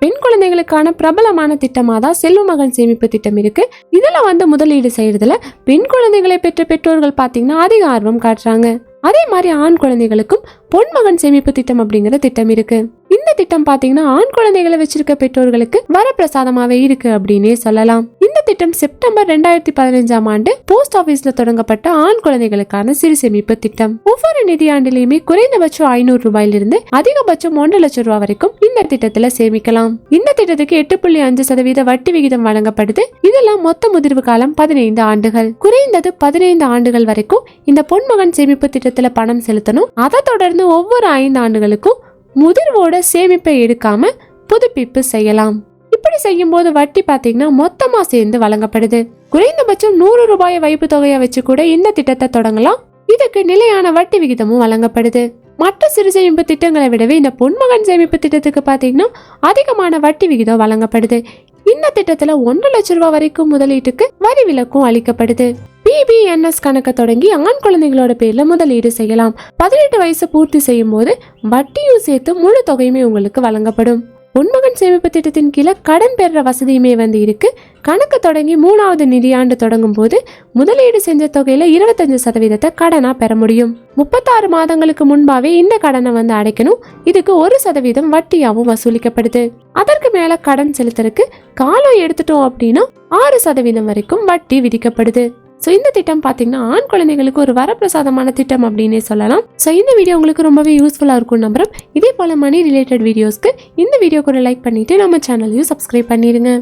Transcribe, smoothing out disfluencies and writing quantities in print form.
பெண் குழந்தைகளுக்கான பிரபலமான திட்டமா தான் செல்வ மகன் சேமிப்பு திட்டம் இருக்கு. இதுல முதலீடு செய்யறதுல பெண் குழந்தைகளை பெற்ற பெற்றோர்கள் பாத்தீங்கன்னா அதிக ஆர்வம் காட்டுறாங்க. அதே மாதிரி ஆண் குழந்தைகளுக்கும் பொன்மகன் சேமிப்பு திட்டம் அப்படிங்கிற திட்டம் இருக்கு. இந்த திட்டம் பாத்தீங்கன்னா ஆண் குழந்தைகளை வச்சிருக்க பெற்றோர்களுக்கு வரப்பிரசாதமாவே இருக்கு அப்படின்னே சொல்லலாம். இந்த திட்டம் செப்டம்பர் 2015ஆம் ஆண்டு போஸ்ட் ஆபீஸ்ல தொடங்கப்பட்ட ஆண் குழந்தைகளுக்கான சிறு சேமிப்பு திட்டம். ஒவ்வொரு நிதியாண்டிலுமே குறைந்தபட்சம் 500 ரூபாயிலிருந்து அதிகபட்சம் 1 லட்சம் ரூபாய் வரைக்கும் இந்த திட்டத்துல சேமிக்கலாம். இந்த திட்டத்துக்கு 8.5% வட்டி விகிதம் வழங்கப்படுது. இதெல்லாம் மொத்த முதிர்வு காலம் 15 ஆண்டுகள். குறைந்தது 15 ஆண்டுகள் வரைக்கும் இந்த பொன்மகன் சேமிப்பு திட்டத்துல பணம் செலுத்தணும். அதை தொடர்ந்து ஒவ்வொரு 5 ஆண்டுகளுக்கும் முதிர்வோட சேமிப்பை எடுக்காம புதுப்பிப்பு செய்யலாம். இப்படி செய்யும் போது வட்டி பாத்தீங்கன்னா மொத்தமா சேர்ந்து வழங்கப்படுது. குறைந்தபட்சம் 100 ரூபாய் வைப்பு தொகையை வச்சு கூட இந்த திட்டத்தை தொடங்கலாம். இதுக்கு நிலையான வட்டி விகிதமும் வழங்கப்படுது. மற்ற சிறு சேமிப்பு திட்டங்களை விடவே இந்த பொன்மகன் சேமிப்பு திட்டத்துக்கு பாத்தீங்கன்னா அதிகமான வட்டி விகிதம் வழங்கப்படுது. இந்த திட்டத்துல 1 லட்சம் ரூபாய் வரைக்கும் முதலீட்டுக்கு வரி விலக்கும் அளிக்கப்படுது. PBNS கணக்க தொடங்கி ஆண் குழந்தைகளோட பேர்ல முதலீடு செய்யலாம். 18 வயசு பூர்த்தி செய்யும் போது வட்டியும் சேர்த்து முழு தொகையுமே உங்களுக்கு வழங்கப்படும். பொன்மகன் சேமிப்பு திட்டத்தின் கீழே கடன் பெற வசதியுமே இருக்கு. கணக்கு தொடங்கி 3வது நிதியாண்டு தொடங்கும் போது முதலீடு செஞ்ச தொகையில 25% கடனா பெற முடியும். 36 மாதங்களுக்கு முன்பாவே இந்த கடனை அடைக்கணும். இதுக்கு 1% வட்டியாவும் வசூலிக்கப்படுது. அதற்கு மேல கடன் செலுத்துறதுக்கு காலம் எடுத்துட்டோம் அப்படின்னா 6% வரைக்கும் வட்டி விதிக்கப்படுது. இந்த திட்டம் பாத்தீங்கன்னா ஆண் குழந்தைகளுக்கு ஒரு வரப்பிரசாதமான திட்டம் அப்படின்னே சொல்லலாம். இந்த வீடியோ உங்களுக்கு ரொம்பவே யூஸ்ஃபுல்லா இருக்கும் நம்புறேன். இதே போல மணி ரிலேட்டட் வீடியோஸ்க்கு இந்த வீடியோக்கு ஒரு லைக் பண்ணிட்டு நம்ம சேனலையும் சப்ஸ்கிரைப் பண்ணிருங்க.